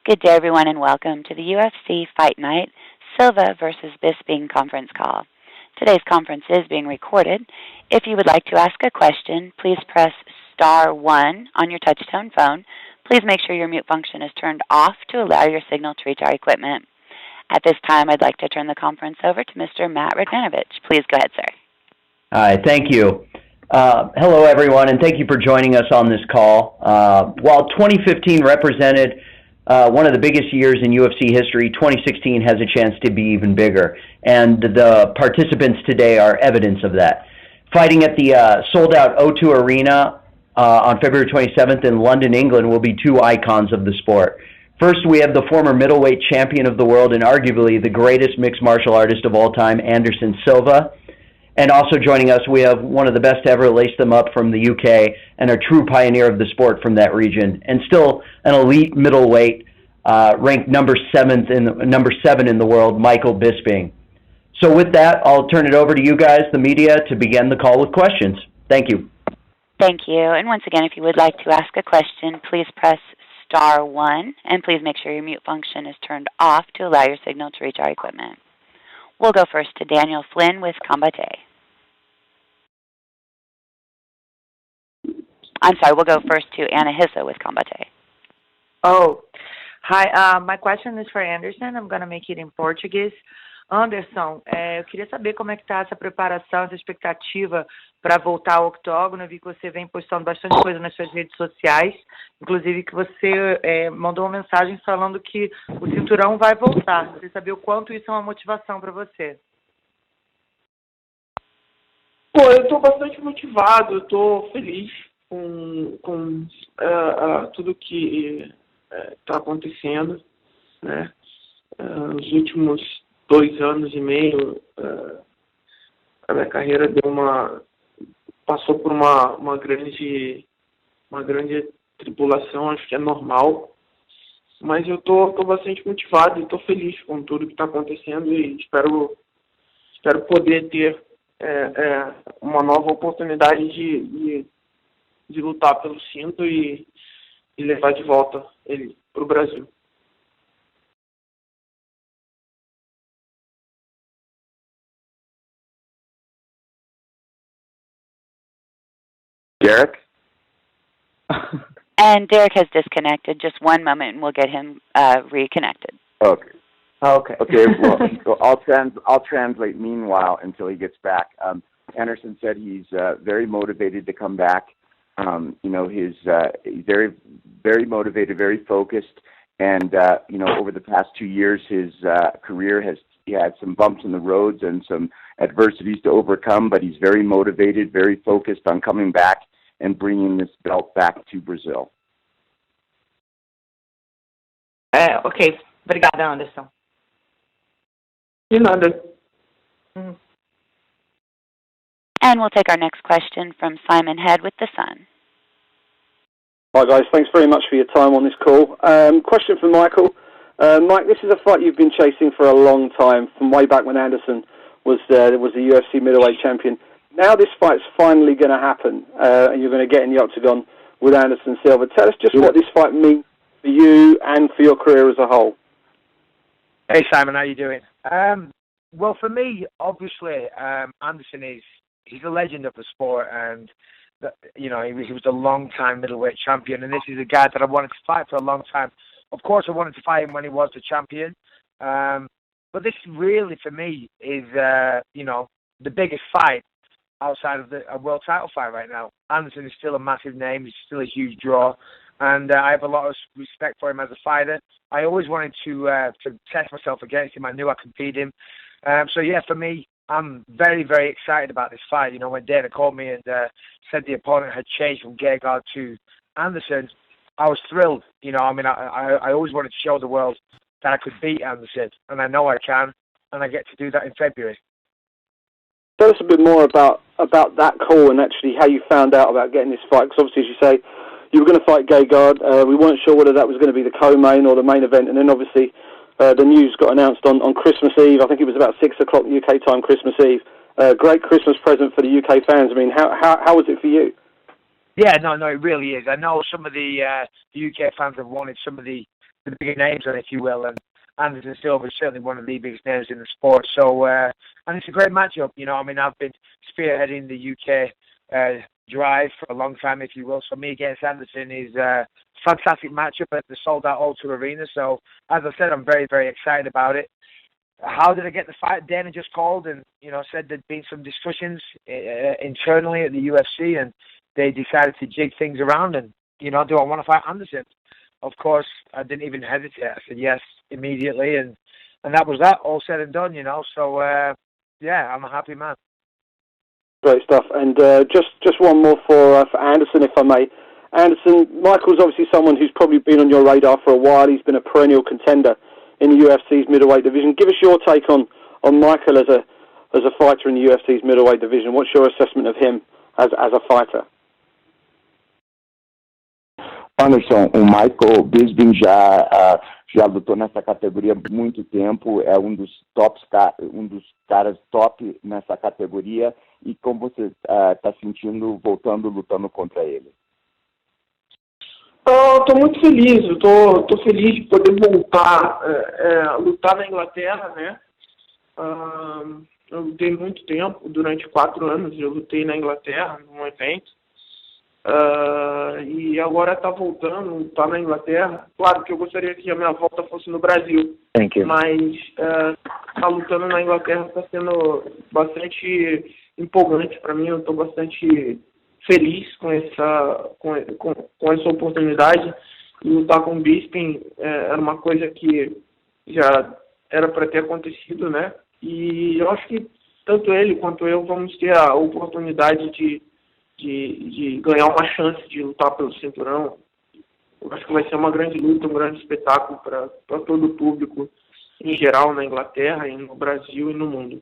Good day, everyone, and welcome to the UFC Fight Night Silva versus Bisping conference call. Today's conference is being recorded. If you would like to ask a question, please press star 1 on your touch-tone phone. Please make sure your mute function is turned off to allow your signal to reach our equipment. At this time, I'd like to turn the conference over to Mr. Matt Radmanovich. Please go ahead, sir. Hi, thank you. Hello, everyone, and thank you for joining us on this call. While 2015 represented one of the biggest years in UFC history, 2016 has a chance to be even bigger, and the participants today are evidence of that. Fighting at the sold-out O2 Arena on February 27th in London, England, will be two icons of the sport. First, we have the former middleweight champion of the world and arguably the greatest mixed martial artist of all time, Anderson Silva. And also joining us, we have one of the best to ever lace them up from the UK and a true pioneer of the sport from that region, and still an elite middleweight ranked number 7 in the world, Michael Bisping. So with that, I'll turn it over to you guys, the media, to begin the call with questions. Thank you. Thank you. And once again, if you would like to ask a question, please press star 1, and please make sure your mute function is turned off to allow your signal to reach our equipment. We'll go first to Daniel Flynn with Combate. I'm sorry, we'll go first to Ana Hissa with Combate. Oh, hi. My question is for Anderson. I'm going to make it in Portuguese. Anderson, eu queria saber como é que está essa preparação, essa expectativa para voltar ao octógono. Eu vi que você vem postando bastante coisa nas suas redes sociais, inclusive que você mandou uma mensagem falando que o cinturão vai voltar. Queria saber o quanto isso é uma motivação para você. Pô, eu estou bastante motivado, eu estou feliz com tudo que está acontecendo, né? Os últimos 2 anos e meio, a minha carreira passou por uma grande tribulação, acho que é normal, mas eu tô bastante motivado e estou feliz com tudo que está acontecendo e espero poder ter uma nova oportunidade de lutar pelo cinto e levar de volta ele para o Brasil. Derek? And Derek has disconnected. Just one moment, and we'll get him reconnected. Okay. Okay. Okay. Well, I'll translate meanwhile until he gets back. Anderson said he's very motivated to come back. He's very, very motivated, very focused, and over the past 2 years, his career he had some bumps in the roads and some adversities to overcome, but he's very motivated, very focused on coming back and bringing this belt back to Brazil. Ok. Obrigada, Anderson. De nada. And we'll take our next question from Simon Head with The Sun. Hi guys, thanks very much for your time on this call. Question for Michael. Mike, this is a fight you've been chasing for a long time, from way back when Anderson was the UFC middleweight champion. Now this fight's finally going to happen, and you're going to get in the octagon with Anderson Silva. Tell us just what this fight means for you and for your career as a whole. Hey Simon, how you doing? Well, for me, obviously, Anderson he's a legend of the sport, and he was a long-time middleweight champion, and this is a guy that I wanted to fight for a long time. Of course, I wanted to fight him when he was the champion, but this really, for me, is the biggest fight outside of a world title fight right now. Anderson is still a massive name. He's still a huge draw, and I have a lot of respect for him as a fighter. I always wanted to test myself against him. I knew I could beat him. So yeah, for me, I'm very, very excited about this fight. When Dana called me and said the opponent had changed from Gegard to Anderson, I was thrilled. I always wanted to show the world that I could beat Anderson, and I know I can, and I get to do that in February. Tell us a bit more about that call and actually how you found out about getting this fight, because obviously, as you say, you were going to fight Gegard. We weren't sure whether that was going to be the co-main or the main event, and then obviously the news got announced on Christmas Eve. I think it was about 6 o'clock UK time, Christmas Eve. Great Christmas present for the UK fans. I mean, how was it for you? Yeah, no, it really is. I know some of the UK fans have wanted some of the bigger names on it, if you will, and Anderson Silva is certainly one of the biggest names in the sport. So, and it's a great matchup. You know, I mean, I've been spearheading the UK drive for a long time, if you will. So me against Anderson is a fantastic matchup at the sold-out O2 Arena. So, as I said, I'm very, very excited about it. How did I get the fight? Dana just called and, you know, said there'd been some discussions internally at the UFC, and they decided to jig things around and, you know, do I want to fight Anderson? Of course, I didn't even hesitate. I said yes immediately, and that was that, all said and done, you know. So, yeah, I'm a happy man. Great stuff. And just one more for Anderson, if I may. Anderson, Michael's obviously someone who's probably been on your radar for a while. He's been a perennial contender in the UFC's middleweight division. Give us your take on Michael as a fighter in the UFC's middleweight division. What's your assessment of him as a fighter? Anderson, o Michael Bisping já lutou nessa categoria há muito tempo, é um dos caras top nessa categoria. E como você está sentindo lutando contra ele? Estou muito feliz, estou feliz de poder voltar a lutar na Inglaterra, né? Eu lutei muito tempo, durante 4 anos eu lutei na Inglaterra, num evento. E agora está voltando, está na Inglaterra. Claro que eu gostaria que a minha volta fosse no Brasil, mas tá lutando na Inglaterra está sendo bastante empolgante para mim. Eu estou bastante feliz com essa oportunidade. E lutar com o Bisping era uma coisa que já era para ter acontecido, né? E eu acho que tanto ele quanto eu vamos ter a oportunidade de ganhar uma chance de lutar pelo cinturão. Eu acho que vai ser uma grande luta, um grande espetáculo para todo o público em geral na Inglaterra, e no Brasil e no mundo.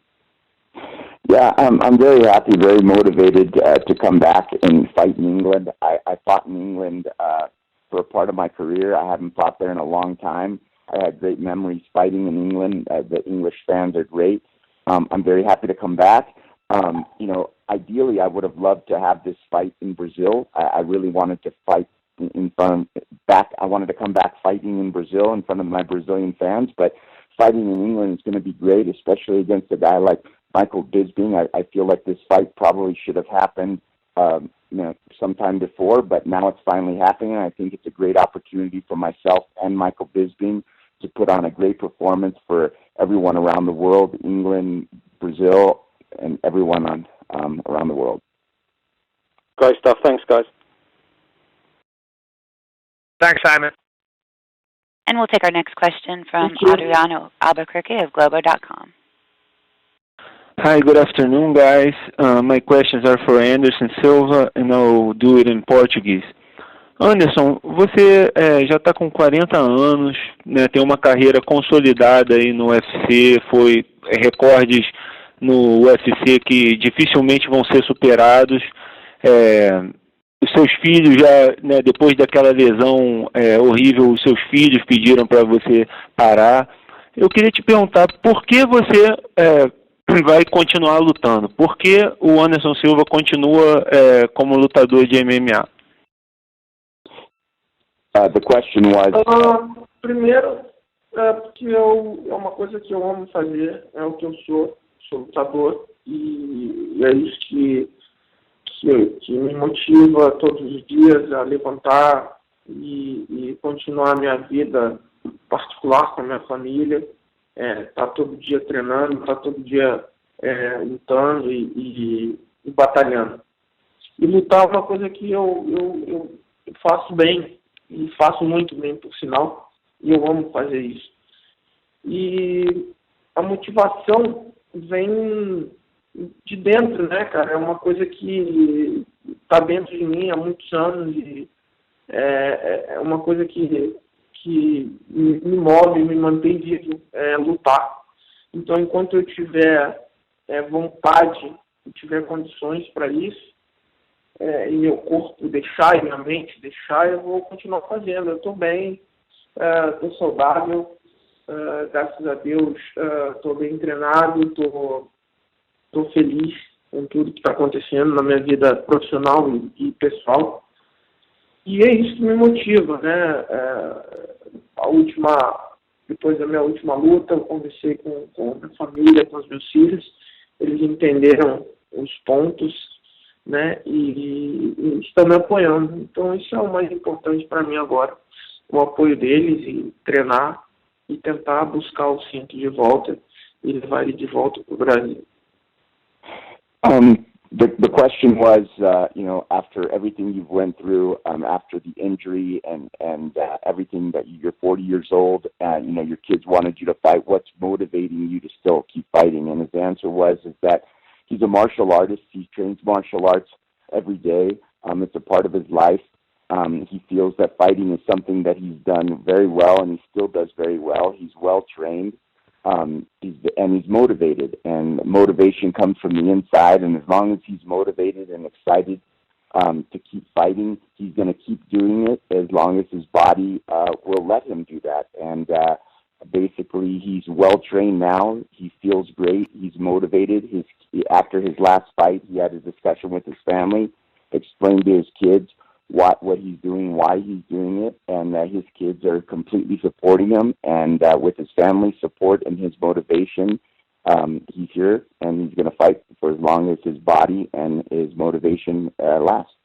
Yeah, I'm very happy, very motivated to come back and fight in England. I fought in England for a part of my career. I haven't fought there in a long time. I had great memories fighting in England. The English fans are great. I'm very happy to come back. You know, ideally, I would have loved to have this fight in Brazil. I really wanted to fight I wanted to come back fighting in Brazil in front of my Brazilian fans, but fighting in England is going to be great, especially against a guy like Michael Bisping. I feel like this fight probably should have happened sometime before, but now it's finally happening, and I think it's a great opportunity for myself and Michael Bisping to put on a great performance for everyone around the world, England, Brazil, and everyone around the world. Great stuff. Thanks, guys. Thanks, Simon. And we'll take our next question from Adriano Albuquerque of Globo.com. Hi, good afternoon, guys. My questions are for Anderson Silva, and I'll do it in Portuguese. Anderson, você já está com 40 anos, né, tem uma carreira consolidada aí no UFC, foi recordes no UFC que dificilmente vão ser superados. Os seus filhos já, né, depois daquela lesão horrível, os seus filhos pediram para você parar. Eu queria te perguntar por que você vai continuar lutando? Por que o Anderson Silva continua como lutador de MMA? The question was... Primeiro, porque é uma coisa que eu amo fazer, é o que eu sou lutador, e é isso que me motiva todos os dias a levantar e continuar a minha vida particular com a minha família. Tá todo dia treinando, tá todo dia lutando e batalhando. E lutar é uma coisa que eu faço bem, e faço muito bem, por sinal, e eu amo fazer isso. E a motivação vem de dentro, né, cara? É uma coisa que tá dentro de mim há muitos anos, e é uma coisa que me move, me mantém vivo, lutar. Então, enquanto eu tiver vontade, eu tiver condições para isso, e meu corpo deixar, e minha mente deixar, eu vou continuar fazendo. Eu estou bem, estou saudável, graças a Deus, estou bem treinado, estou feliz com tudo que está acontecendo na minha vida profissional e pessoal. E é isso que me motiva, né? Depois da minha última luta, eu conversei com a minha família, com os meus filhos, eles entenderam os pontos, né? E estão me apoiando. Então isso é o mais importante para mim agora, o apoio deles e treinar e tentar buscar o cinto de volta e levar ele de volta para o Brasil. The question was, after everything you've went through, after the injury and everything that you're 40 years old, your kids wanted you to fight, what's motivating you to still keep fighting? And his answer is that he's a martial artist. He trains martial arts every day. It's a part of his life. He feels that fighting is something that he's done very well, and he still does very well. He's well trained. He's motivated, and motivation comes from the inside, and as long as he's motivated and excited to keep fighting, he's going to keep doing it as long as his body will let him do that. And basically, he's well trained now. He feels great. He's motivated. After his last fight, he had a discussion with his family, explained to his kids what he's doing, why he's doing it, and his kids are completely supporting him, and with his family support and his motivation, he's here, and he's going to fight for as long as his body and his motivation last.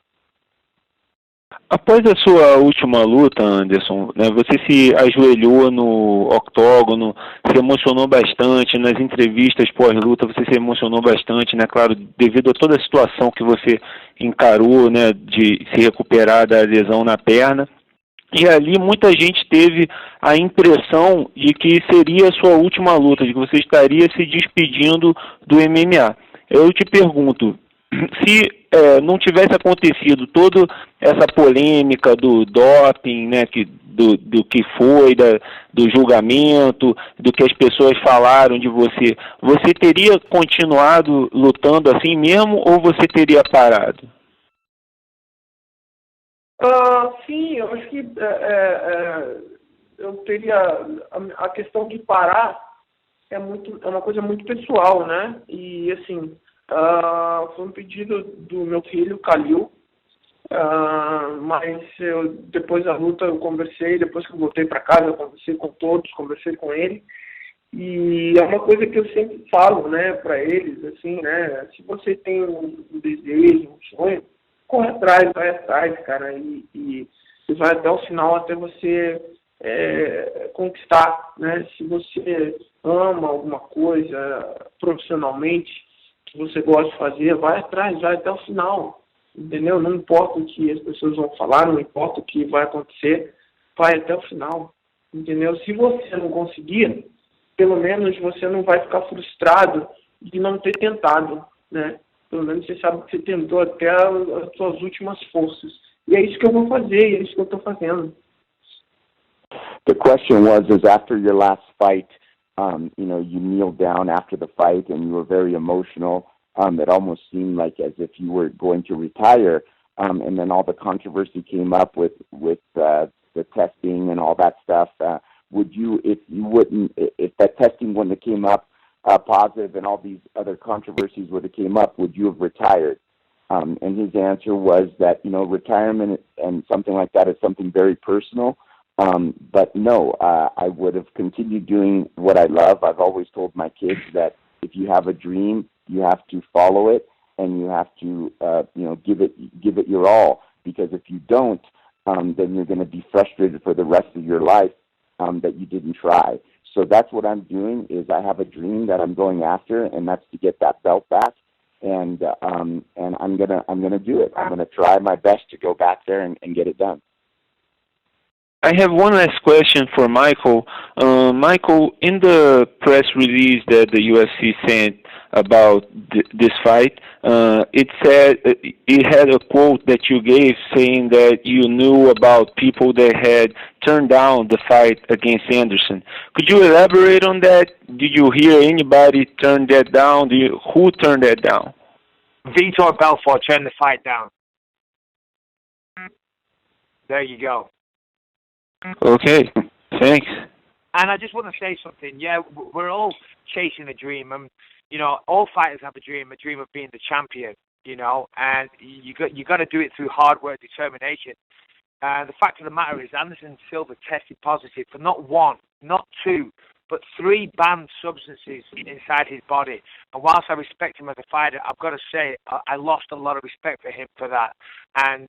Após a sua última luta, Anderson, né, você se ajoelhou no octógono, se emocionou bastante nas entrevistas pós-luta, você se emocionou bastante, né, claro, devido a toda a situação que você encarou, né, de se recuperar da lesão na perna. E ali muita gente teve a impressão de que seria a sua última luta, de que você estaria se despedindo do MMA. Eu te pergunto, se não tivesse acontecido toda essa polêmica do doping, né, do que foi, do julgamento, do que as pessoas falaram de você, você teria continuado lutando assim mesmo ou você teria parado? Sim, eu acho que eu teria a questão de parar é uma coisa muito pessoal, né? E assim, foi um pedido do meu filho, Kalil, mas depois da luta eu conversei, depois que eu voltei para casa eu conversei com todos, conversei com ele, e é uma coisa que eu sempre falo, né, para eles, assim, né, se você tem um desejo, um sonho, corre atrás, vai atrás, cara, e vai até o final, até você conquistar, né, se você ama alguma coisa profissionalmente, que você gosta de fazer, vai atrás, vai até o final, entendeu? Não importa o que as pessoas vão falar, não importa o que vai acontecer, vai até o final, entendeu? Se você não conseguir, pelo menos você não vai ficar frustrado de não ter tentado, né? Pelo menos você sabe que você tentou até as suas últimas forças. E é isso que eu vou fazer, e é isso que eu estou fazendo. The question is after your last fight, you kneeled down after the fight and you were very emotional. It almost seemed like as if you were going to retire. And then all the controversy came up with the testing and all that stuff. Would you, if that testing wouldn't have came up positive and all these other controversies would have came up, would you have retired? And his answer was that, retirement and something like that is something very personal. But no, I would have continued doing what I love. I've always told my kids that if you have a dream, you have to follow it and you have to, give it your all. Because if you don't, then you're going to be frustrated for the rest of your life that you didn't try. So that's what I'm doing. Is I have a dream that I'm going after, and that's to get that belt back. And I'm gonna do it. I'm gonna try my best to go back there and get it done. I have one last question for Michael. Michael, in the press release that the UFC sent about this fight, it said it had a quote that you gave saying that you knew about people that had turned down the fight against Anderson. Could you elaborate on that? Did you hear anybody turn that down? Who turned that down? Vitor Belfort turned the fight down. There you go. Okay, thanks. And I just want to say something. Yeah, we're all chasing a dream, and all fighters have a dream of being the champion. And you got to do it through hard work, determination. The fact of the matter is Anderson Silva tested positive for not one, not two, but 3 banned substances inside his body. And whilst I respect him as a fighter, I've got to say I lost a lot of respect for him for that. And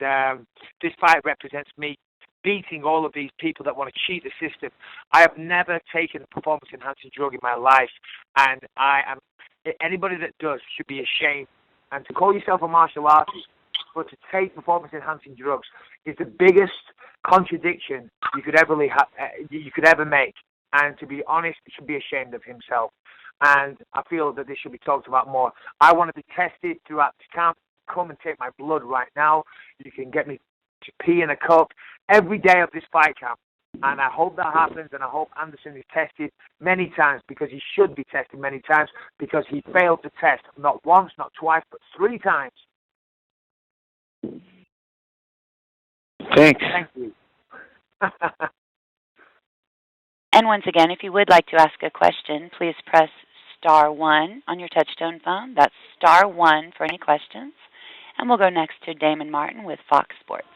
this fight represents me beating all of these people that want to cheat the system. I have never taken a performance-enhancing drug in my life, and anybody that does should be ashamed. And to call yourself a martial artist, but to take performance-enhancing drugs is the biggest contradiction you could ever make. And to be honest, he should be ashamed of himself. And I feel that this should be talked about more. I want to be tested throughout this camp. Come and take my blood right now. You can get me to pee in a cup every day of this fight camp. And I hope that happens, and I hope Anderson is tested many times, because he should be tested many times, because he failed to test not once, not twice, but 3 times. Thanks. Thank you. And once again, if you would like to ask a question, please press star 1 on your touchtone phone. That's star 1 for any questions. And we'll go next to Damon Martin with Fox Sports.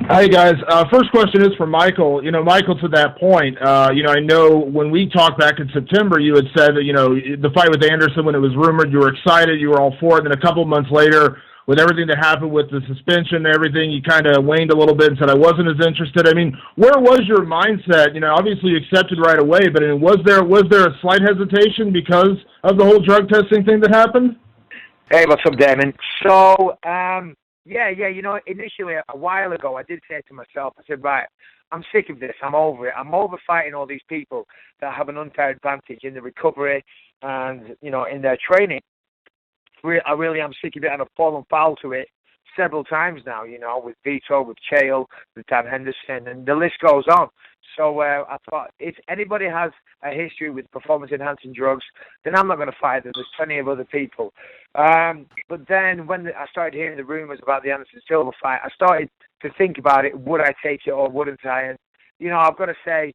Hi, guys. First question is for Michael. Michael, to that point, I know when we talked back in September, you had said that, the fight with Anderson, when it was rumored, you were excited, you were all for it. And then a couple of months later, with everything that happened with the suspension and everything, you kind of waned a little bit and said, I wasn't as interested. I mean, where was your mindset? Obviously you accepted right away, but was there a slight hesitation because of the whole drug testing thing that happened? Hey, what's up, Damon? So, initially, a while ago, I did say to myself, I said, right, I'm sick of this. I'm over it. I'm over fighting all these people that have an unfair advantage in the recovery and, in their training. I really am sick of it, and I've fallen foul to it several times now, with Vito, with Chael, with Dan Henderson, and the list goes on. So I thought, if anybody has a history with performance-enhancing drugs, then I'm not going to fight them. There's plenty of other people. But then when I started hearing the rumors about the Anderson Silva fight, I started to think about it. Would I take it or wouldn't I? And, I've got to say,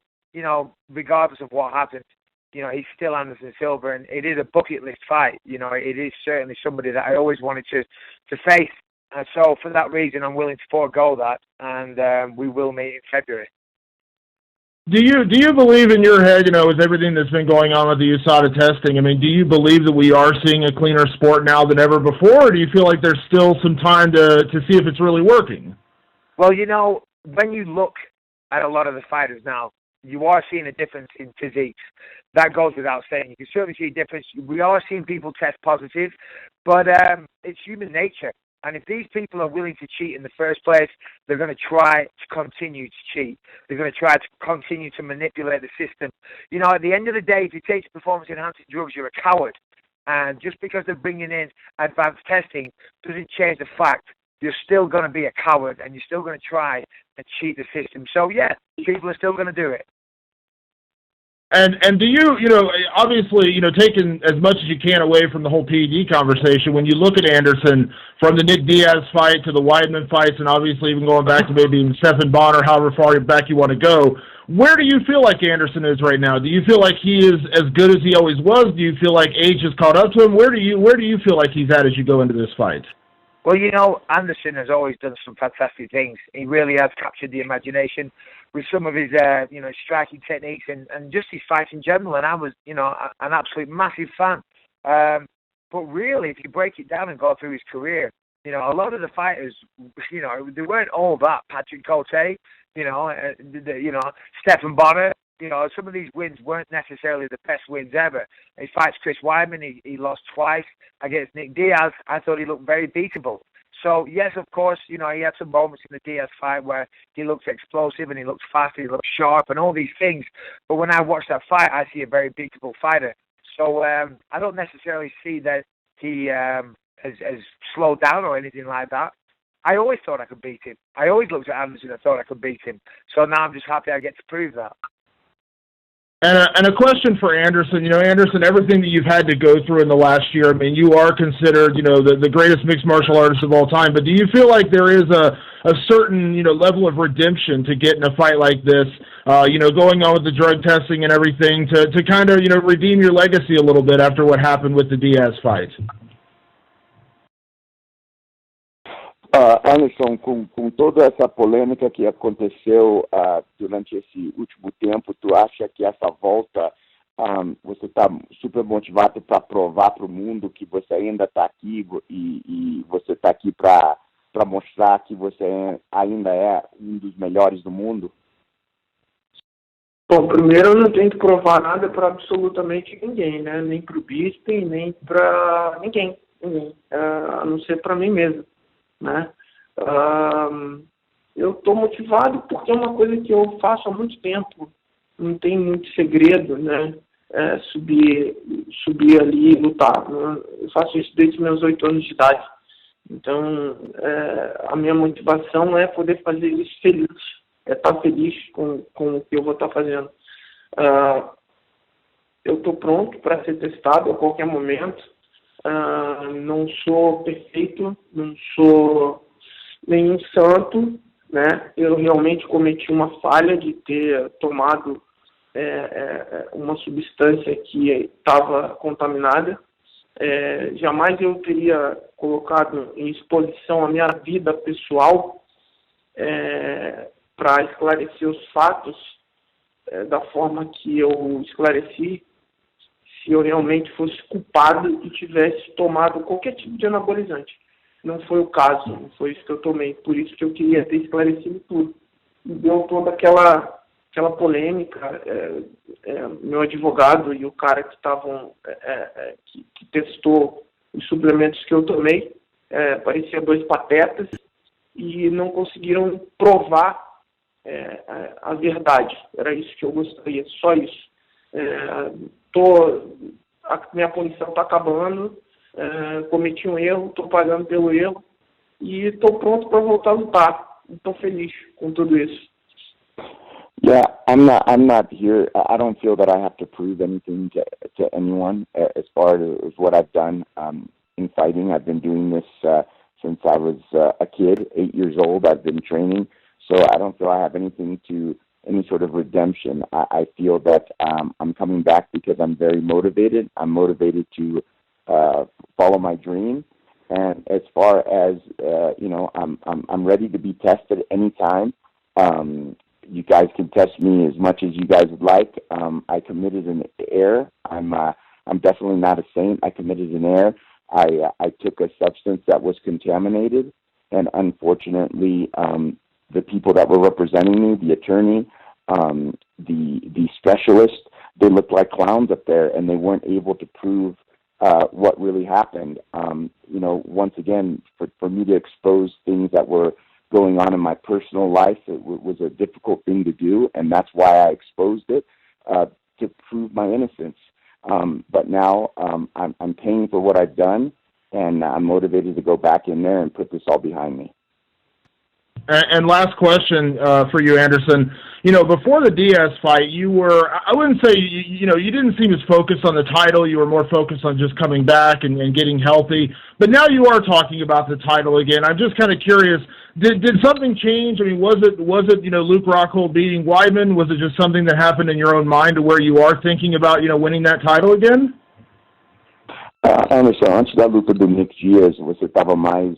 regardless of what happens, he's still Anderson Silva, and it is a bucket list fight. It is certainly somebody that I always wanted to face. And so for that reason, I'm willing to forego that, and we will meet in February. Do you believe in your head, with everything that's been going on with the USADA testing, do you believe that we are seeing a cleaner sport now than ever before, or do you feel like there's still some time to see if it's really working? Well, when you look at a lot of the fighters now, you are seeing a difference in physiques. That goes without saying. You can certainly see a difference. We are seeing people test positive, but it's human nature. And if these people are willing to cheat in the first place, they're going to try to continue to cheat. They're going to try to continue to manipulate the system. At the end of the day, if you take performance-enhancing drugs, you're a coward. And just because they're bringing in advanced testing doesn't change the fact you're still going to be a coward, and you're still going to try and cheat the system. So, yeah, people are still going to do it. And do you, obviously, taking as much as you can away from the whole PED conversation, when you look at Anderson, from the Nick Diaz fight to the Weidman fights, and obviously even going back to maybe Stephan Bonner, however far back you want to go, where do you feel like Anderson is right now? Do you feel like he is as good as he always was? Do you feel like age has caught up to him? Where do you feel like he's at as you go into this fight? Well, Anderson has always done some fantastic things. He really has captured the imagination with some of his, striking techniques and just his fights in general. And I was, an absolute massive fan. But really, if you break it down and go through his career, a lot of the fighters, they weren't all that. Patrick Cote, Stephan Bonner, some of these wins weren't necessarily the best wins ever. He fights Chris Weidman. He lost twice against Nick Diaz. I thought he looked very beatable. So, yes, of course, he had some moments in the Diaz fight where he looked explosive and he looked fast, he looked sharp and all these things. But when I watch that fight, I see a very beatable fighter. So I don't necessarily see that he has slowed down or anything like that. I always thought I could beat him. I always looked at Anderson and thought I could beat him. So now I'm just happy I get to prove that. And a question for Anderson. Anderson, everything that you've had to go through in the last year, you are considered, the greatest mixed martial artist of all time. But do you feel like there is a certain, level of redemption to get in a fight like this, going on with the drug testing and everything to kind of, redeem your legacy a little bit after what happened with the Diaz fight? Anderson, com toda essa polêmica que aconteceu durante esse último tempo, tu acha que essa volta você está super motivado para provar para o mundo que você ainda está aqui e você está aqui para mostrar que você ainda é um dos melhores do mundo? Bom, primeiro eu não tenho que provar nada para absolutamente ninguém, né? Nem para o Bisping, nem para ninguém, a não ser para mim mesmo, né? Eu estou motivado porque é uma coisa que eu faço há muito tempo, não tem muito segredo, né? Subir ali e lutar, né? Eu faço isso desde meus 8 anos de idade. Então, a minha motivação é poder fazer isso feliz, estar feliz com o que eu vou estar fazendo. Eu estou pronto para ser testado a qualquer momento. Não sou perfeito, não sou nenhum santo, né? Eu realmente cometi uma falha de ter tomado uma substância que estava contaminada. Jamais eu teria colocado em exposição a minha vida pessoal para esclarecer os fatos da forma que eu esclareci, se eu realmente fosse culpado e tivesse tomado qualquer tipo de anabolizante. Não foi o caso, não foi isso que eu tomei, por isso que eu queria ter esclarecido tudo. E deu toda aquela polêmica, meu advogado e o cara que que testou os suplementos que eu tomei, parecia dois patetas e não conseguiram provar a verdade. Era isso que eu gostaria, só isso. A minha punição está acabando, cometi um erro, estou pagando pelo erro e estou pronto para voltar a lutar. Estou feliz com tudo isso. Yeah, I'm not here. I don't feel that I have to prove anything to anyone as far as what I've done in fighting. I've been doing this since I was a kid, 8 years old. I've been training, so I don't feel I have anything to any sort of redemption. I feel that I'm coming back because I'm very motivated. I'm motivated to follow my dream, and as far as I'm ready to be tested anytime. You guys can test me as much as you guys would like. I committed an error. I'm definitely not a saint. I committed an error. I took a substance that was contaminated, and unfortunately, the people that were representing me, the attorney, the specialist, they looked like clowns up there, and they weren't able to prove what really happened. Once again, for me to expose things that were going on in my personal life, it was a difficult thing to do, and that's why I exposed it, to prove my innocence. But now I'm paying for what I've done, and I'm motivated to go back in there and put this all behind me. And last question for you, Anderson. Before the Diaz fight, you were, I wouldn't say, you didn't seem as focused on the title. You were more focused on just coming back and getting healthy. But now you are talking about the title again. I'm just kind of curious, did something change? I mean, was it Luke Rockhold beating Weidman? Was it just something that happened in your own mind to where you are thinking about, winning that title again? Anderson, antes da luta do Nick Diaz, você estava mais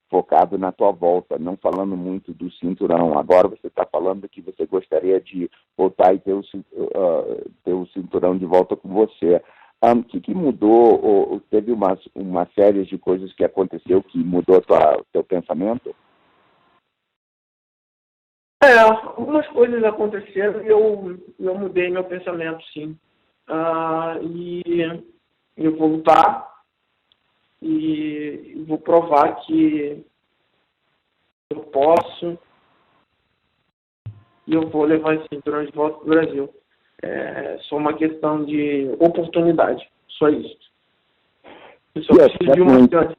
focado na tua volta, não falando muito do cinturão. Agora você está falando que você gostaria de voltar e ter o cinturão de volta com você. O que mudou? Ou teve uma série de coisas que aconteceu que mudou teu pensamento? Algumas coisas aconteceram e eu mudei meu pensamento, sim. E eu vou lutar e vou provar que eu posso e eu vou levar esse cinturão de volta para o Brasil. É só uma questão de oportunidade, só isso. Eu só preciso de uma chance.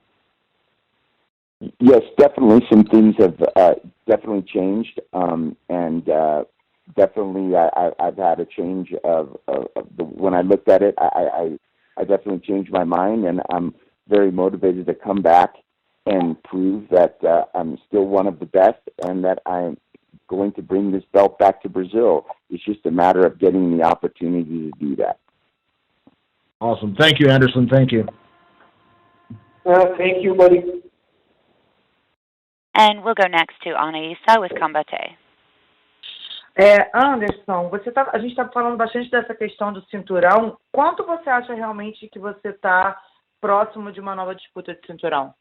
Yes, definitely some things have definitely changed, and definitely I've had a change of when I looked at it, I definitely changed my mind, and I'm very motivated to come back and prove that I'm still one of the best and that I'm going to bring this belt back to Brazil. It's just a matter of getting the opportunity to do that. Awesome. Thank you, Anderson. Thank you. Thank you, buddy. And we'll go next to Anaísa with Combate. Anderson, a gente está falando bastante dessa questão do cinturão. Quanto você acha realmente que você está próximo de uma nova disputa de cinturão?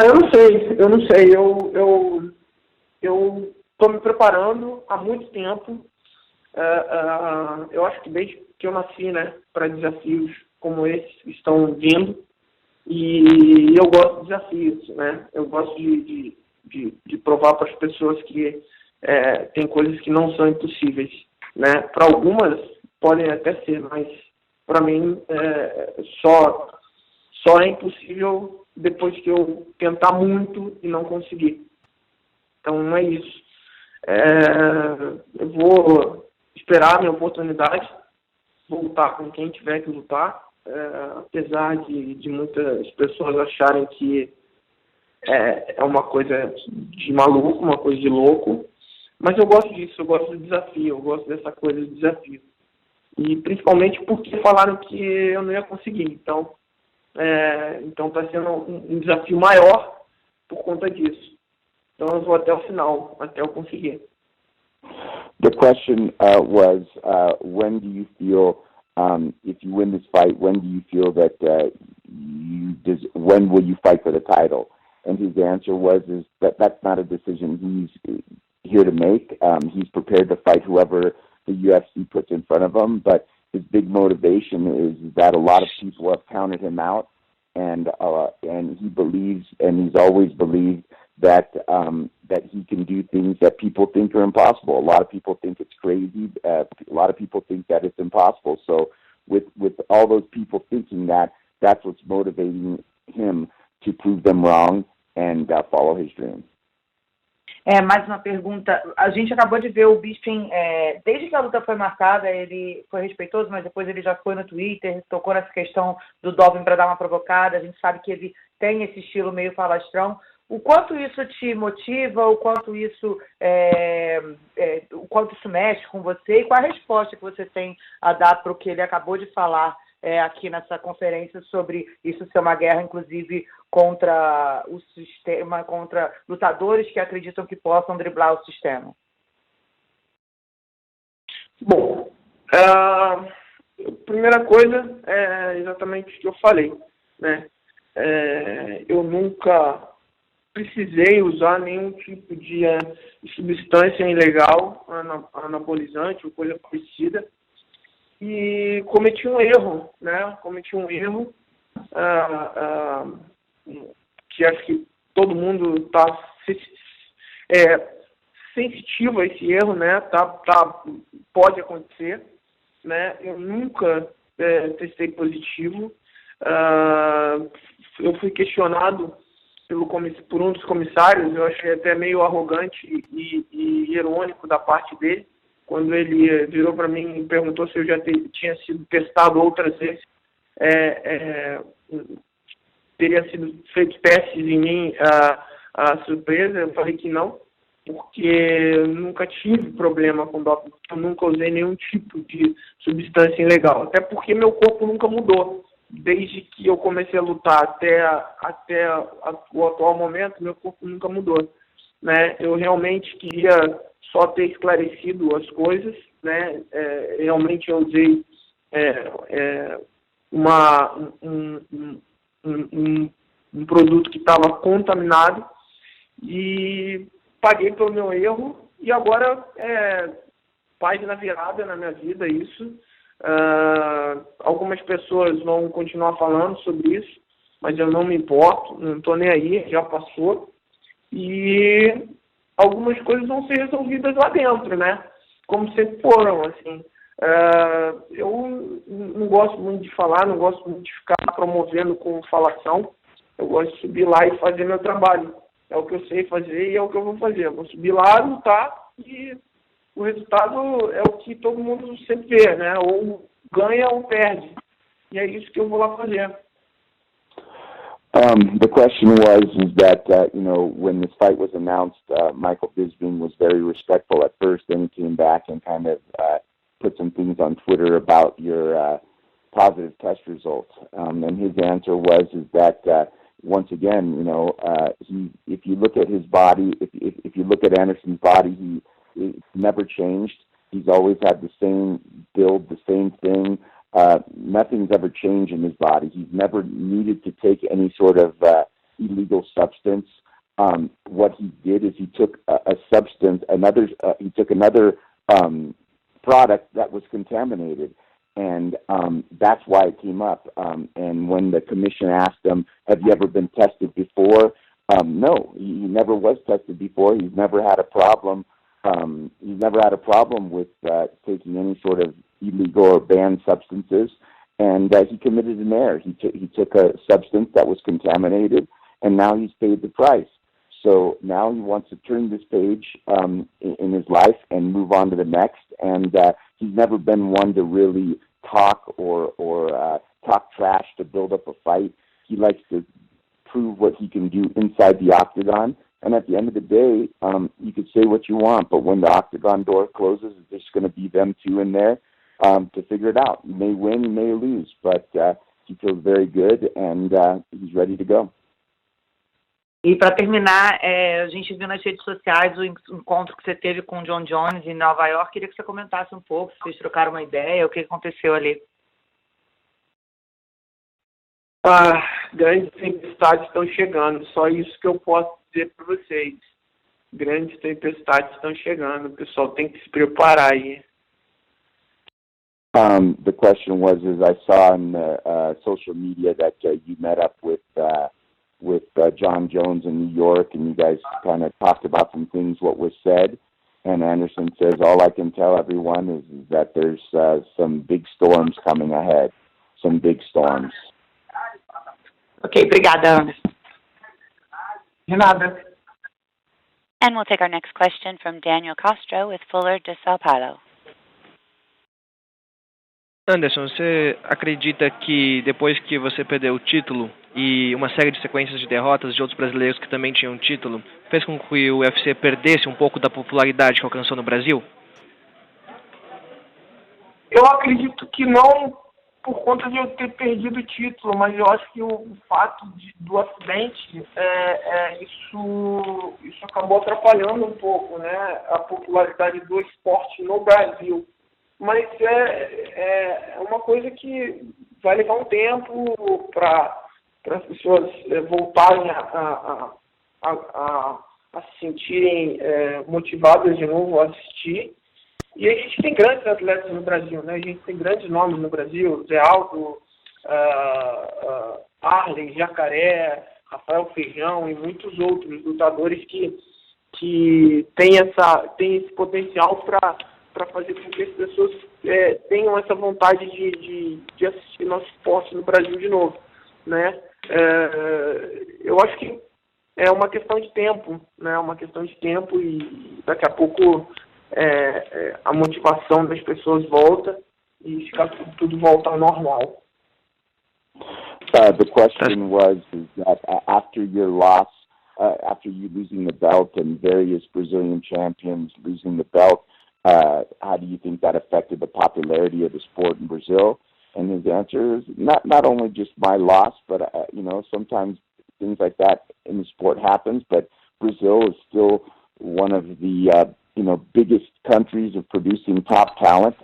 Eu não sei. Eu estou me preparando há muito tempo. Eu acho que desde que eu nasci, né, para desafios como esses que estão vindo. E eu gosto de desafios, né? Eu gosto de provar para as pessoas que tem coisas que não são impossíveis, né? Para algumas podem até ser, mas para mim só é impossível depois que eu tentar muito e não conseguir. Então não é isso. Eu vou esperar a minha oportunidade, vou lutar com quem tiver que lutar, apesar de muitas pessoas acharem que é uma coisa de maluco, uma coisa de louco, mas eu gosto disso, eu gosto do desafio, eu gosto dessa coisa de desafio. E principalmente porque falaram que eu não ia conseguir, então está sendo um desafio maior por conta disso. Então eu vou até o final, até eu conseguir. The question was, when do you feel, if you win this fight, when do you feel that when will you fight for the title? And his answer was that's not a decision he's here to make. He's prepared to fight whoever the UFC puts in front of him, but his big motivation is that a lot of people have counted him out, and he believes, and he's always believed that he can do things that people think are impossible. A lot of people think it's crazy. A lot of people think that it's impossible. So with all those people thinking that, that's what's motivating him to prove them wrong and follow his dreams. Mais uma pergunta. A gente acabou de ver o Bisping, desde que a luta foi marcada, ele foi respeitoso, mas depois ele já foi no Twitter, tocou nessa questão do doping para dar uma provocada. A gente sabe que ele tem esse estilo meio falastrão. O quanto isso te motiva, o quanto isso mexe com você e qual a resposta que você tem a dar para o que ele acabou de falar aqui nessa conferência sobre isso ser uma guerra, inclusive, contra o sistema, contra lutadores que acreditam que possam driblar o sistema? Bom, a primeira coisa é exatamente o que eu falei, né? Eu nunca precisei usar nenhum tipo de substância ilegal, anabolizante ou coisa parecida, e cometi um erro, né? Que acho que todo mundo está sensitivo a esse erro, né? Pode acontecer, né? Eu nunca testei positivo. Eu fui questionado por um dos comissários, eu achei até meio arrogante e irônico da parte dele, quando ele virou para mim e perguntou se eu já tinha sido testado outras vezes, teria sido feito testes em mim, a surpresa. Eu falei que não, porque eu nunca tive problema com doping, eu nunca usei nenhum tipo de substância ilegal, até porque meu corpo nunca mudou. Desde que eu comecei a lutar até o atual momento, meu corpo nunca mudou, né? Eu realmente queria só ter esclarecido as coisas, né? Realmente eu usei um produto que estava contaminado e paguei pelo meu erro, e agora página virada na minha vida isso. Algumas pessoas vão continuar falando sobre isso, mas eu não me importo, não estou nem aí, já passou. E algumas coisas vão ser resolvidas lá dentro, né? Como sempre foram, assim. Eu não gosto muito de falar, não gosto muito de ficar promovendo com falação. Eu gosto de subir lá e fazer meu trabalho. É o que eu sei fazer e é o que eu vou fazer. Eu vou subir lá, lutar, e o resultado é o que todo mundo sempre vê, né? Ou ganha ou perde. E é isso que eu vou lá fazer. The question is that, when this fight was announced, Michael Bisping was very respectful at first, then he came back and kind of put some things on Twitter about your positive test results. And his answer was that, once again, if you look at his body, if you look at Anderson's body, it's never changed. He's always had the same build, the same thing. Nothing's ever changed in his body. He's never needed to take any sort of illegal substance. What he did is he took a substance, he took another product that was contaminated, and that's why it came up. And when the commission asked him, "Have you ever been tested before?" No, he never was tested before. He's never had a problem. He's never had a problem with taking any sort of illegal or banned substances, and he committed an error. He took a substance that was contaminated, and now he's paid the price. So now he wants to turn this page in his life and move on to the next. And he's never been one to really talk or talk trash to build up a fight. He likes to prove what he can do inside the octagon. And at the end of the day, you could say what you want, but when the octagon door closes, there's going to be them two in there to figure it out. You may win, you may lose, but he feels very good, and he's ready to go. E para terminar, a gente viu nas redes sociais o encontro que você teve com o John Jones em Nova York. Queria que você comentasse um pouco, se vocês trocaram uma ideia, o que aconteceu ali. Grandes tempestades estão chegando, só isso que eu posso dizer para vocês. Grandes tempestades estão chegando, o pessoal tem que se preparar aí. The question was, as I saw on social media that you met up with John Jones in New York, and you guys kind of talked about some things, what was said. And Anderson says, all I can tell everyone is that there's some big storms coming ahead, some big storms. Ok, obrigada, Anderson. De nada. And we'll take our next question from Daniel Castro with Fuller de Sao Paulo. Anderson, você acredita que depois que você perdeu o título e uma série de sequências de derrotas de outros brasileiros que também tinham título, fez com que o UFC perdesse um pouco da popularidade que alcançou no Brasil? Eu acredito que não por conta de eu ter perdido o título, mas eu acho que o fato do acidente, isso acabou atrapalhando um pouco, né, a popularidade do esporte no Brasil. Mas é uma coisa que vai levar um tempo para as pessoas voltarem a se sentirem motivadas de novo a assistir. E a gente tem grandes atletas no Brasil, né? A gente tem grandes nomes no Brasil, Zé Aldo, Arlen, Jacaré, Rafael Feijão e muitos outros lutadores que têm esse potencial para fazer com que as pessoas tenham essa vontade de assistir nosso esporte no Brasil de novo, né? Eu acho que é uma questão de tempo, né? Uma questão de tempo e daqui a pouco a motivação das pessoas volta e tudo volta ao normal. The question was is that after your loss, after you losing the belt and various Brazilian champions losing the belt, how do you think that affected the popularity of the sport in Brazil? And his answer is not only just my loss, but sometimes things like that in the sport happens. But Brazil is still one of the biggest countries of producing top talent.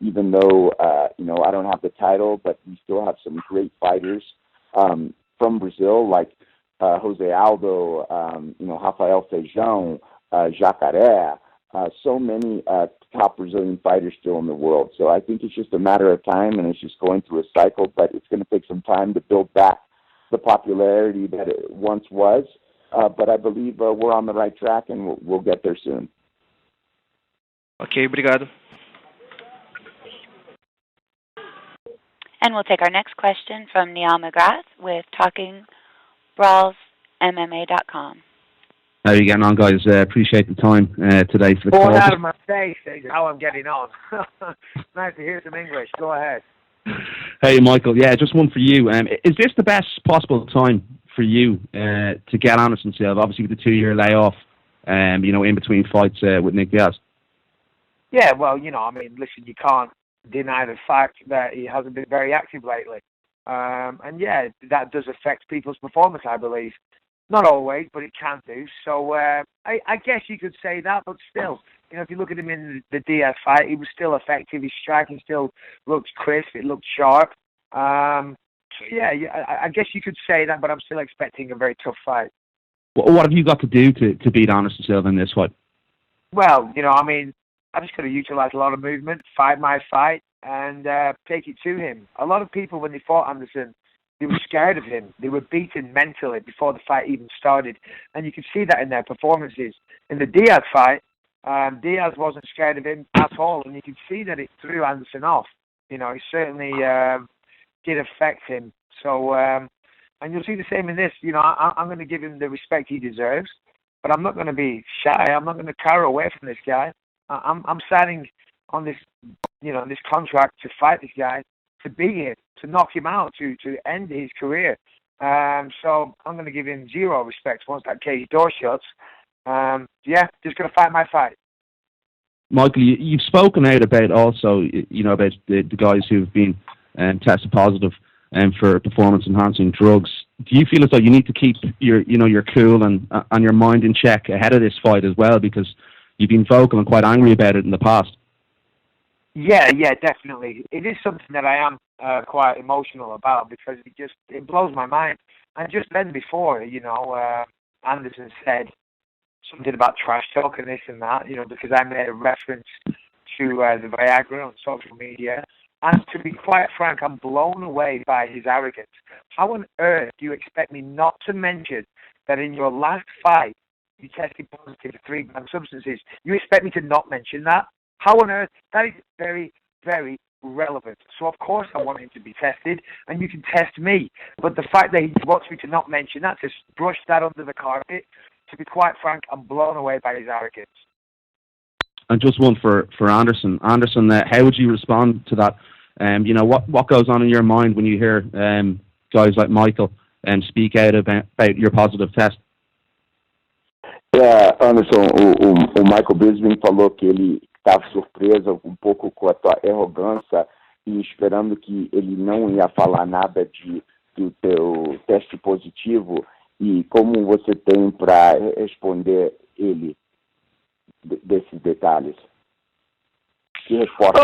Even though I don't have the title, but we still have some great fighters from Brazil, like Jose Aldo, Rafael Feijão, Jacaré. So many top Brazilian fighters still in the world. So I think it's just a matter of time, and it's just going through a cycle, but it's going to take some time to build back the popularity that it once was. But I believe we're on the right track, and we'll get there soon. Ok, obrigado. And we'll take our next question from Neil McGrath with TalkingBrawlsMMA.com. How are you getting on, guys? Appreciate the time today for the call. Born out of my face, how I'm getting on. Nice to hear some English. Go ahead. Hey, Michael. Yeah, just one for you. Is this the best possible time for you to get Anderson Silva? Obviously, with the 2-year layoff, in between fights with Nick Diaz. Yeah, well, listen, you can't deny the fact that he hasn't been very active lately. And yeah, that does affect people's performance, I believe. Not always, but it can do. So I guess you could say that, but still, if you look at him in the Diaz fight, he was still effective. His striking still looked crisp. It looked sharp. So yeah, I guess you could say that, but I'm still expecting a very tough fight. What have you got to do to beat Anderson Silva in this fight? Well, I'm just going to utilize a lot of movement, fight my fight, and take it to him. A lot of people, when they fought Anderson, they were scared of him. They were beaten mentally before the fight even started. And you can see that in their performances. In the Diaz fight, Diaz wasn't scared of him at all, and you can see that it threw Anderson off. It certainly did affect him. So, and you'll see the same in this. I'm going to give him the respect he deserves, but I'm not going to be shy. I'm not going to cower away from this guy. I'm signing on this, this contract to fight this guy, to beat him, to knock him out, to end his career. So I'm going to give him zero respect once that cage door shuts. Just going to fight my fight. Michael, you've spoken out about also, about the guys who've been tested positive for performance-enhancing drugs. Do you feel as though you need to keep your cool and your mind in check ahead of this fight as well, because you've been vocal and quite angry about it in the past? Yeah, definitely. It is something that I am quite emotional about, because it blows my mind. And just then before, Anderson said something about trash talk and this and that, because I made a reference to the Viagra on social media. And to be quite frank, I'm blown away by his arrogance. How on earth do you expect me not to mention that in your last fight you tested positive for 3 gram substances? You expect me to not mention that? How on earth? That is very, very relevant. So of course I want him to be tested, and you can test me. But the fact that he wants me to not mention that, to brush that under the carpet, to be quite frank, I'm blown away by his arrogance. And just one for Anderson. Anderson, how would you respond to that? What goes on in your mind when you hear guys like Michael speak out about your positive test? Anderson, o Michael Bisping falou que ele estava surpreso um pouco com a tua arrogância e esperando que ele não ia falar nada do teu teste positivo, e como você tem para responder ele desses detalhes? Que resposta?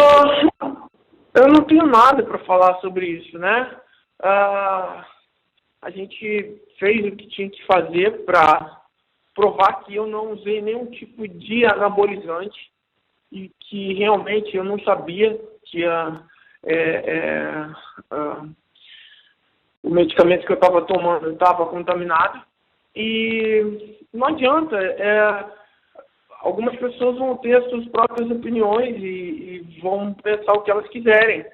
Eu não tenho nada para falar sobre isso, né? A gente fez o que tinha que fazer para provar que eu não usei nenhum tipo de anabolizante e que realmente eu não sabia que o medicamento que eu estava tomando estava contaminado. E não adianta, algumas pessoas vão ter as suas próprias opiniões e vão pensar o que elas quiserem,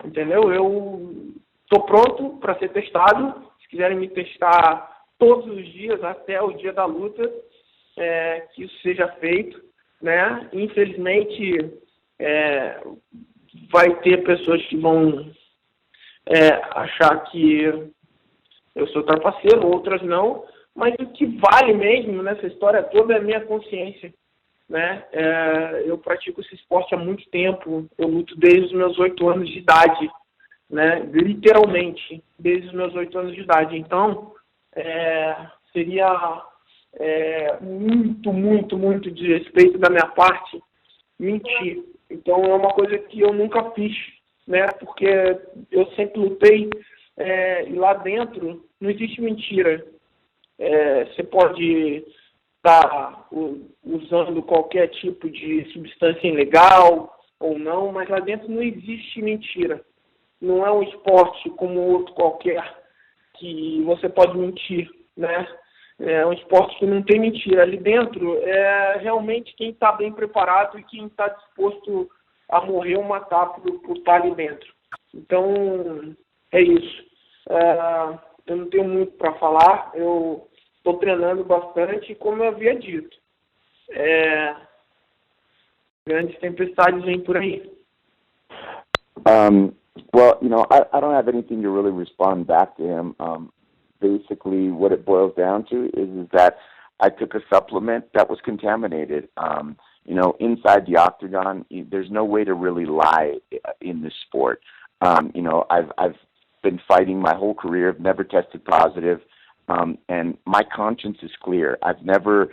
entendeu? Eu estou pronto para ser testado. Se quiserem me testar todos os dias, até o dia da luta, que isso seja feito, né? Infelizmente, vai ter pessoas que vão achar que eu sou trapaceiro, outras não, mas o que vale mesmo nessa história toda é a minha consciência, né? Eu pratico esse esporte há muito tempo, eu luto desde os meus 8 anos de idade, né? Literalmente, desde os meus 8 anos de idade. Então, seria muito, muito, muito desrespeito da minha parte mentir. Então, é uma coisa que eu nunca fiz, né? Porque eu sempre lutei e lá dentro não existe mentira. Você pode estar usando qualquer tipo de substância ilegal ou não, mas lá dentro não existe mentira. Não é um esporte como outro qualquer que você pode mentir, né? É um esporte que não tem mentira. Ali dentro é realmente quem está bem preparado e quem está disposto a morrer ou matar por estar ali dentro. Então, é isso. Eu não tenho muito para falar. Eu estou treinando bastante, como eu havia dito. Grandes tempestades vêm por aí. Well, I don't have anything to really respond back to him. Basically, what it boils down to is that I took a supplement that was contaminated. Inside the octagon, there's no way to really lie in this sport. I've been fighting my whole career. I've never tested positive, and my conscience is clear. I've never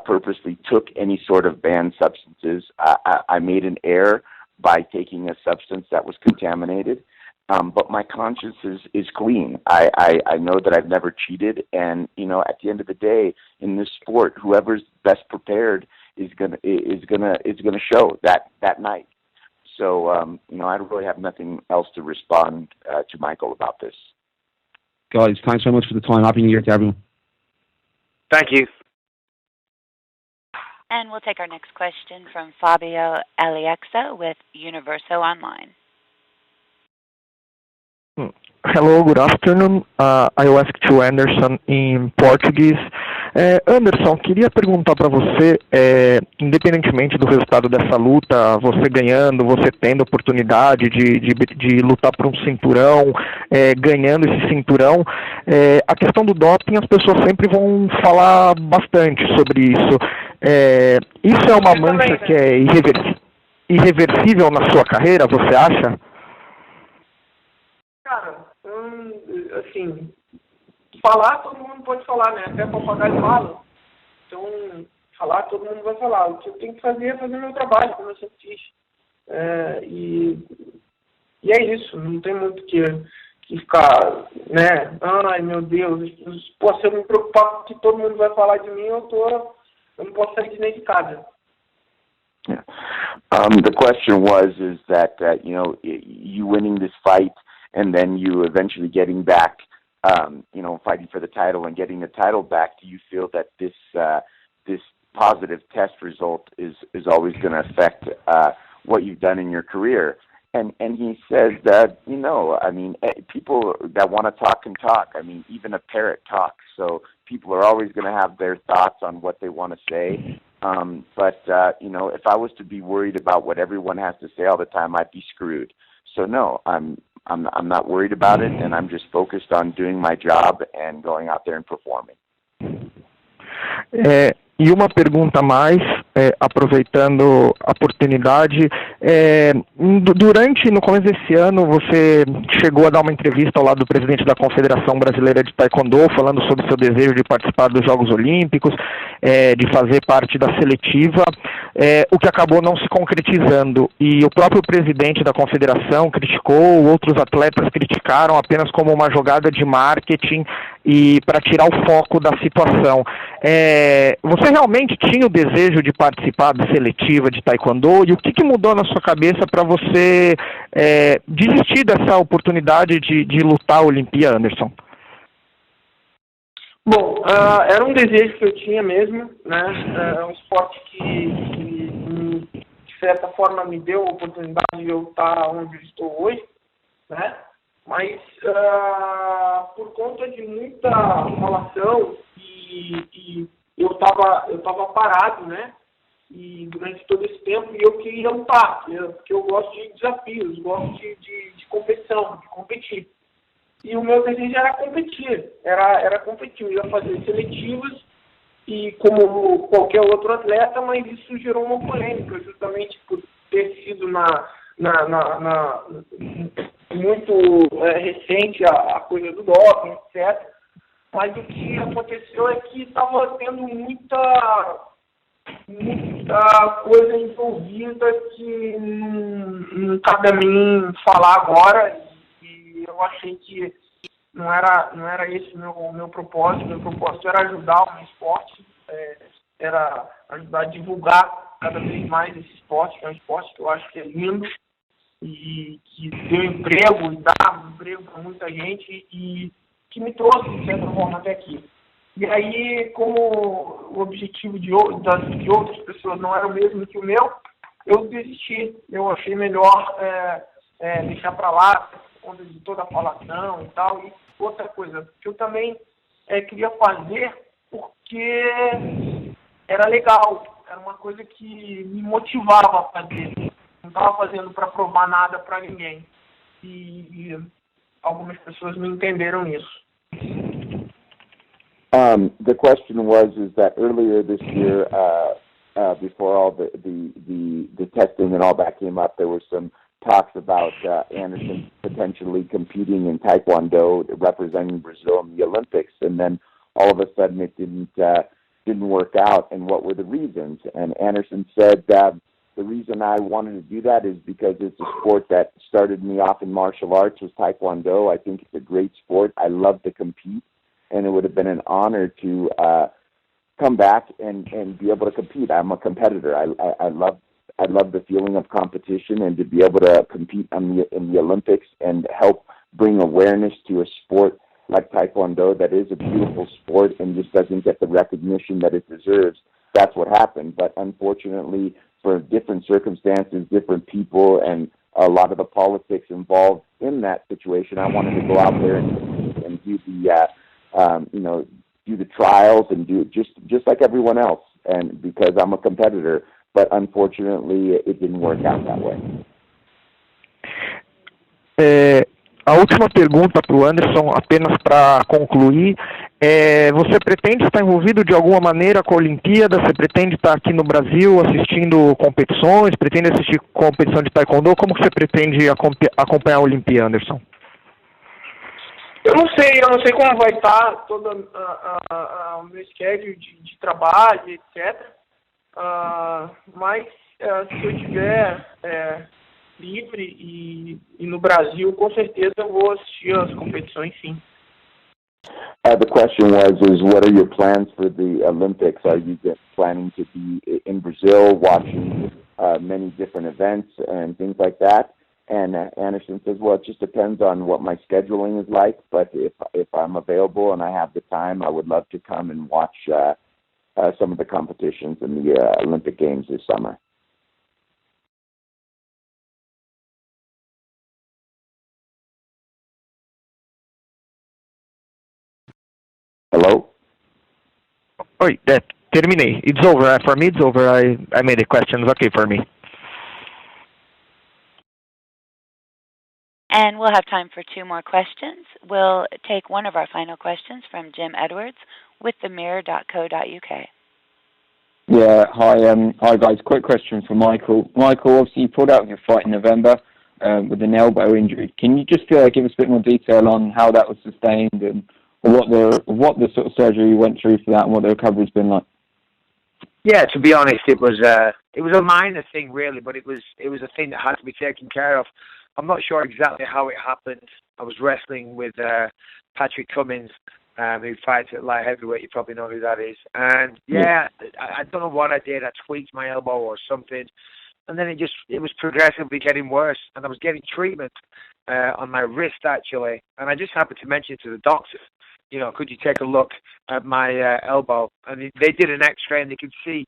purposely took any sort of banned substances. I made an error by taking a substance that was contaminated, but my conscience is clean. I know that I've never cheated, and at the end of the day, in this sport, whoever's best prepared is gonna show that night. So I really have nothing else to respond to Michael about this. Guys, thanks so much for the time. Happy New Year to everyone. Thank you. And we'll take our next question from Fabio Aliexa with Universo Online. Hello, good afternoon. I will ask to Anderson in Portuguese. Anderson, queria perguntar para você, independentemente do resultado dessa luta, você ganhando, você tendo a oportunidade de lutar por um cinturão, ganhando esse cinturão, a questão do doping, as pessoas sempre vão falar bastante sobre isso. Isso é uma mancha que é irreversível na sua carreira, você acha? Cara, assim, falar todo mundo pode falar, né? Até papagaio fala. Então, falar todo mundo vai falar. O que eu tenho que fazer é fazer meu trabalho, como eu sempre fiz. E é isso, não tem muito que ficar, né? Ai, meu Deus, se eu me preocupar com o que todo mundo vai falar de mim, eu não posso sair nem de casa. Yeah. The question is that, you winning this fight and then you eventually getting back, fighting for the title and getting the title back, do you feel that this positive test result is always going to affect what you've done in your career? And he says that, people that want to talk can talk. I mean, even a parrot talks. So people are always going to have their thoughts on what they want to say. But if I was to be worried about what everyone has to say all the time, I'd be screwed. So no, I'm not worried about it, and I'm just focused on doing my job and going out there and performing. E uma pergunta mais, aproveitando a oportunidade, no começo desse ano, você chegou a dar uma entrevista ao lado do presidente da Confederação Brasileira de Taekwondo, falando sobre seu desejo de participar dos Jogos Olímpicos, de fazer parte da seletiva, o que acabou não se concretizando. E o próprio presidente da Confederação criticou, outros atletas criticaram apenas como uma jogada de marketing e para tirar o foco da situação. Você realmente tinha o desejo de participar da seletiva de Taekwondo, e o que mudou na sua cabeça para você desistir dessa oportunidade de lutar a Olimpíada, Anderson? Bom, era um desejo que eu tinha mesmo, né? É um esporte que de certa forma me deu a oportunidade de eu estar onde eu estou hoje, né? Mas por conta de muita falação e eu tava parado, né? E durante todo esse tempo eu queria lutar, porque eu gosto de desafios, gosto de competição, de competir. E o meu desejo era competir, eu ia fazer seletivas e como qualquer outro atleta, mas isso gerou uma polêmica, justamente por ter sido muito recente a coisa do doping, etc. Mas o que aconteceu é que estava tendo muita coisa envolvida que não cabe a mim falar agora, e eu achei que não era esse o meu propósito. Meu propósito era ajudar o meu esporte, era ajudar a divulgar cada vez mais esse esporte, que é um esporte que eu acho que é lindo e que deu emprego e dá emprego para muita gente e que me trouxe, de certa forma, até aqui. E aí, como o objetivo de outras pessoas não era o mesmo que o meu, eu desisti. Eu achei melhor deixar para lá, por conta de toda a falação e tal. E outra coisa, que eu também queria fazer porque era legal, era uma coisa que me motivava a fazer. Não estava fazendo para provar nada para ninguém. E algumas pessoas não entenderam isso. The question is that earlier this year, before all the testing and all that came up, there were some talks about Anderson potentially competing in Taekwondo, representing Brazil in the Olympics, and then all of a sudden it didn't work out. And what were the reasons? And Anderson said that the reason I wanted to do that is because it's a sport that started me off in martial arts, was Taekwondo. I think it's a great sport. I love to compete, and it would have been an honor to come back and be able to compete. I'm a competitor. I love the feeling of competition, and to be able to compete in the Olympics and help bring awareness to a sport like Taekwondo that is a beautiful sport and just doesn't get the recognition that it deserves. That's what happened. But unfortunately, for different circumstances, different people, and a lot of the politics involved in that situation, I wanted to go out there and do the do the trials and do it just like everyone else, and because I'm a competitor. But unfortunately, it didn't work out that way. A última pergunta para o Anderson, apenas para concluir, você pretende estar envolvido de alguma maneira com a Olimpíada? Você pretende estar aqui no Brasil assistindo competições? Pretende assistir competição de Taekwondo? Como que você pretende acompanhar a Olimpíada, Anderson? Eu não sei como vai estar todo o meu schedule de trabalho, etc. Mas se eu estiver livre e no Brasil, com certeza eu vou assistir as competições, sim. The question was, what are your plans for the Olympics? Are you planning to be in Brazil watching many different events and things like that? And Anderson says, well, it just depends on what my scheduling is like, but if I'm available and I have the time, I would love to come and watch some of the competitions in the Olympic Games this summer. Hello? Oi, terminei. It's over. For me, it's over. I made the questions okay for me. And we'll have time for 2 more questions. We'll take one of our final questions from Jim Edwards with themirror.co.uk. Yeah, hi guys. Quick question for Michael. Michael, obviously you pulled out of your fight in November with an elbow injury. Can you just give us a bit more detail on how that was sustained and what the sort of surgery you went through for that and what the recovery's been like? Yeah, to be honest, it was a minor thing really, but it was a thing that had to be taken care of. I'm not sure exactly how it happened. I was wrestling with Patrick Cummins, who fights at light heavyweight. You probably know who that is. And yeah, I don't know what I did. I tweaked my elbow or something, and then it was progressively getting worse. And I was getting treatment on my wrist actually. And I just happened to mention it to the doctor. You know, could you take a look at my elbow? And they did an X-ray and they could see,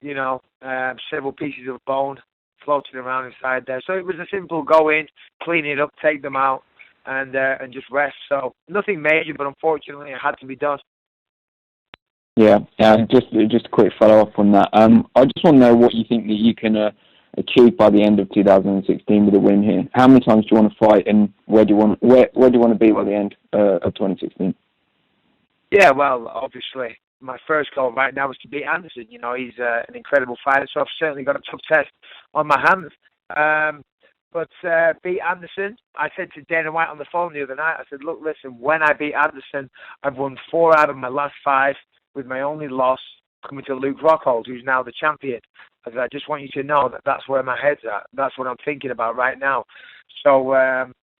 several pieces of bone floating around inside there. So it was a simple go in, clean it up, take them out, and just rest. So nothing major, but unfortunately it had to be done. Yeah. Just a quick follow up on that. I just want to know what you think that you can achieve by the end of 2016 with a win here. How many times do you want to fight, and where do you want to be by the end of 2016? Yeah, well, obviously, my first goal right now is to beat Anderson. You know, he's an incredible fighter, so I've certainly got a tough test on my hands. But beat Anderson, I said to Dana White on the phone the other night, I said, look, listen, when I beat Anderson, I've won 4 out of my last 5, with my only loss coming to Luke Rockhold, who's now the champion. I said, I just want you to know that that's where my head's at. That's what I'm thinking about right now. So,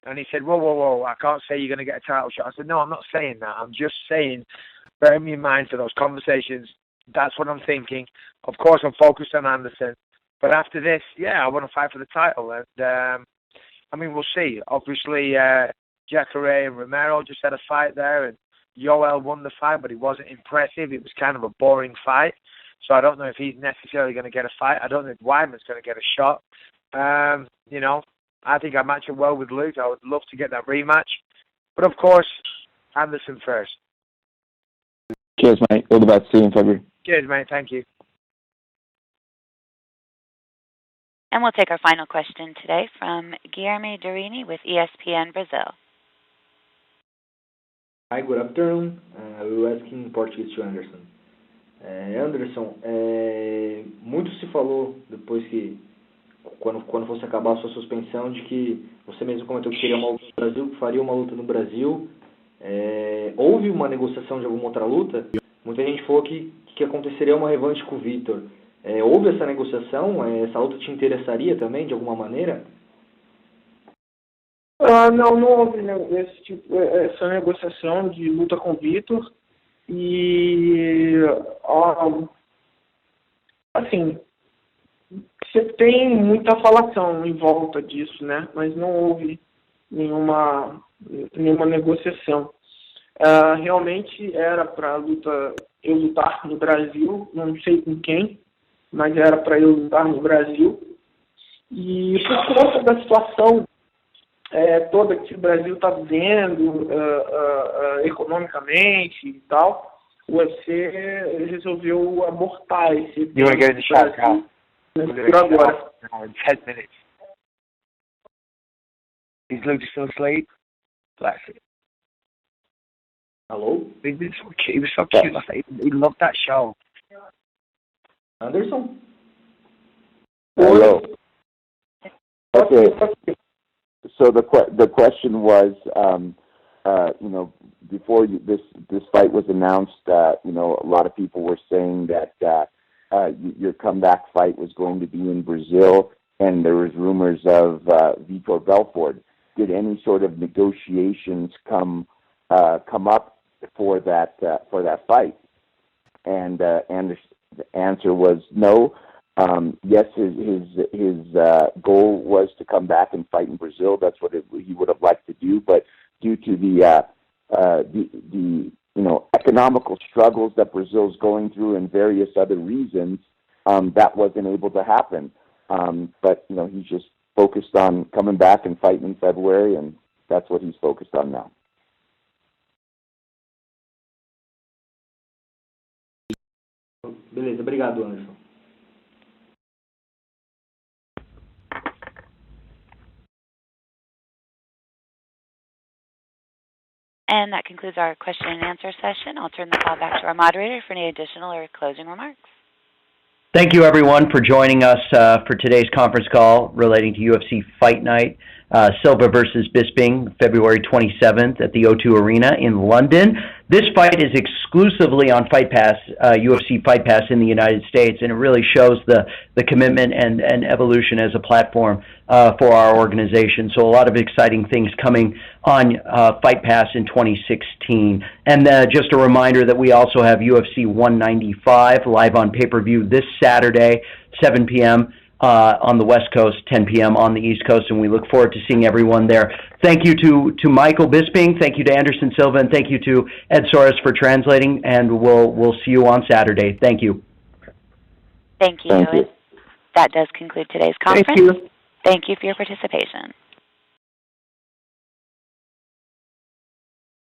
and he said, whoa, I can't say you're going to get a title shot. I said, no, I'm not saying that. I'm just saying, bear me in mind for those conversations. That's what I'm thinking. Of course, I'm focused on Anderson. But after this, yeah, I want to fight for the title. And, we'll see. Obviously, Jacare and Romero just had a fight there, and Yoel won the fight, but it wasn't impressive. It was kind of a boring fight. So I don't know if he's necessarily going to get a fight. I don't know if Weidman's going to get a shot. I think I match it well with Luke. I would love to get that rematch. But, of course, Anderson first. Cheers, mate. All the best. See you in February. Cheers, mate. Thank you. And we'll take our final question today from Guilherme Durini with ESPN Brazil. Hi, good afternoon. I will ask in Portuguese to Anderson. Anderson, muito se falou depois que quando fosse acabar a sua suspensão, de que você mesmo comentou que queria uma luta no Brasil, que faria uma luta no Brasil. Houve uma negociação de alguma outra luta? Muita gente falou que aconteceria uma revanche com o Vitor. Houve essa negociação? Essa luta te interessaria também, de alguma maneira? Não houve, né, essa negociação de luta com o Vitor. E, assim, você tem muita falação em volta disso, né? Mas não houve nenhuma negociação. Realmente era para eu lutar no Brasil, não sei com quem, mas era para eu lutar no Brasil. E por conta da situação toda que o Brasil está vivendo economicamente e tal, o UFC resolveu abortar esse evento. You want to get in the shot now? Por agora. Now in 10 minutes. Is Luke still asleep? Bless it. Alô? He was so cute last night. He loved that show. Anderson? Hello. Okay. So the question was, before this fight was announced, a lot of people were saying that your comeback fight was going to be in Brazil, and there was rumors of Vitor Belfort. Did any sort of negotiations come up for that fight? And the answer was no. Yes, his goal was to come back and fight in Brazil. That's what he would have liked to do, but due to the economical struggles that Brazil's going through and various other reasons, that wasn't able to happen. But he's just focused on coming back and fighting in February, and that's what he's focused on now. Beleza, obrigado, Anderson. And that concludes our question and answer session. I'll turn the call back to our moderator for any additional or closing remarks. Thank you, everyone, for joining us for today's conference call relating to UFC Fight Night, Silva versus Bisping, February 27th at the O2 Arena in London. This fight is exclusively on Fight Pass, UFC Fight Pass in the United States, and it really shows the commitment and evolution as a platform for our organization. So a lot of exciting things coming on Fight Pass in 2016. And just a reminder that we also have UFC 195 live on pay-per-view this Saturday, 7 p.m. On the West Coast, 10 p.m. on the East Coast, and we look forward to seeing everyone there. Thank you to Michael Bisping, thank you to Anderson Silva, and thank you to Ed Soares for translating, and we'll see you on Saturday. Thank you. Thank you. Thank you. That does conclude today's conference. Thank you. Thank you for your participation.